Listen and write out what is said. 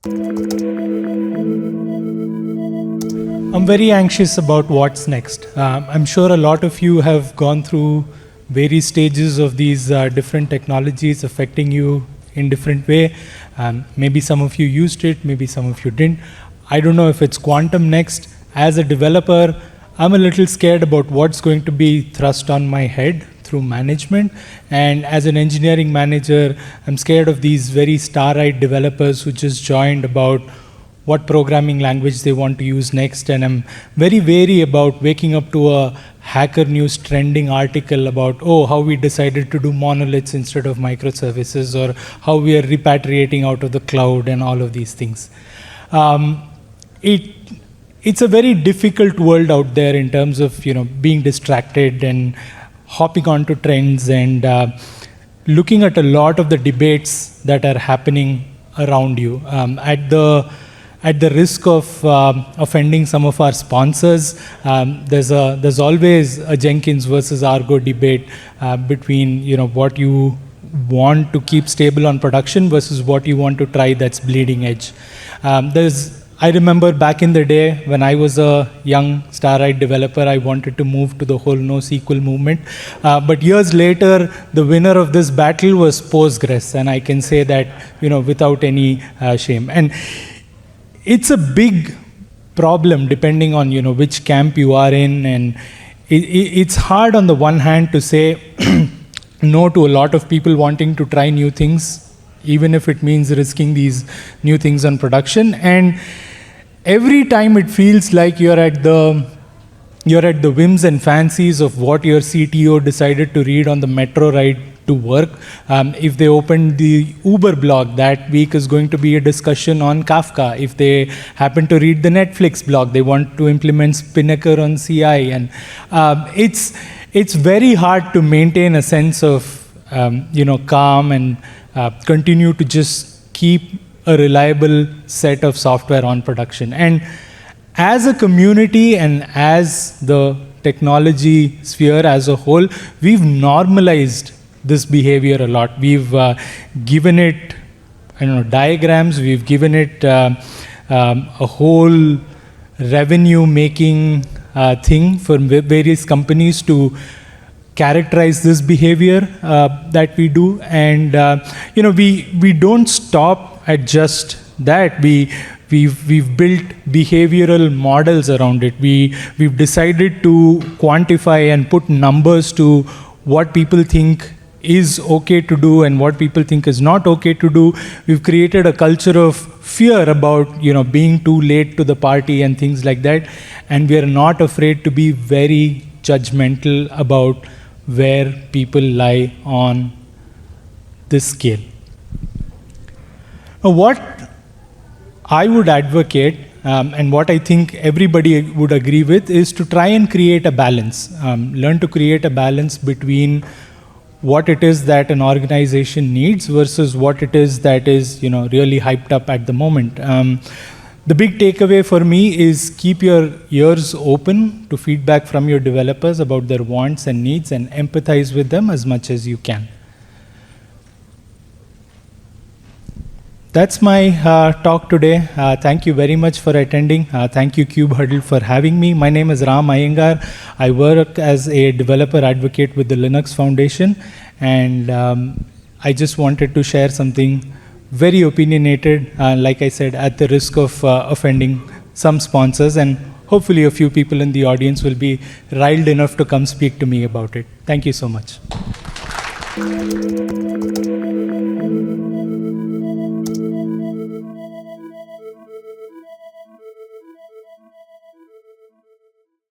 I'm very anxious about what's next. I'm sure a lot of you have gone through various stages of these different technologies affecting you in different way. Maybe some of you used it, maybe some of you didn't. I don't know if it's quantum next. As a developer, I'm a little scared about what's going to be thrust on my head through management. And as an engineering manager, I'm scared of these very star-eyed developers who just joined about what programming language they want to use next. And I'm very wary about waking up to a Hacker News trending article about, oh, how we decided to do monoliths instead of microservices, or how we are repatriating out of the cloud and all of these things. It's a very difficult world out there in terms of being distracted and hopping onto trends and looking at a lot of the debates that are happening around you. At the risk of offending some of our sponsors, there's always a Jenkins versus Argo debate between what you want to keep stable on production versus what you want to try that's bleeding edge. I remember back in the day when I was a young star-eyed developer, I wanted to move to the whole NoSQL movement. But years later, the winner of this battle was Postgres, and I can say that without any shame. And it's a big problem depending on which camp you are in, and it's hard on the one hand to say no to a lot of people wanting to try new things, even if it means risking these new things on production. And every time it feels like you're at the whims and fancies of what your CTO decided to read on the metro ride to work. If they opened the Uber blog, that week is going to be a discussion on Kafka. If they happen to read the Netflix blog, they want to implement Spinnaker on CI. And it's very hard to maintain a sense of calm and continue to just keep a reliable set of software on production. And as a community and as the technology sphere as a whole, we've normalized this behavior a lot. We've given it diagrams, we've given it a whole revenue-making thing for various companies to characterize this behavior that we do. And we don't stop at just that. We've built behavioral models around it. We've decided to quantify and put numbers to what people think is okay to do and what people think is not okay to do. We've created a culture of fear about being too late to the party and things like that. And we are not afraid to be very judgmental about where people lie on this scale. Now, what I would advocate and what I think everybody would agree with is to try and create a balance. Learn to create a balance between what it is that an organization needs versus what it is that is really hyped up at the moment. The big takeaway for me is keep your ears open to feedback from your developers about their wants and needs and empathize with them as much as you can. That's my talk today. Thank you very much for attending. Thank you, KubeHuddle, for having me. My name is Ram Iyengar. I work as a developer advocate with the Linux Foundation, and I just wanted to share something very opinionated, like I said, at the risk of offending some sponsors, and hopefully a few people in the audience will be riled enough to come speak to me about it. Thank you so much.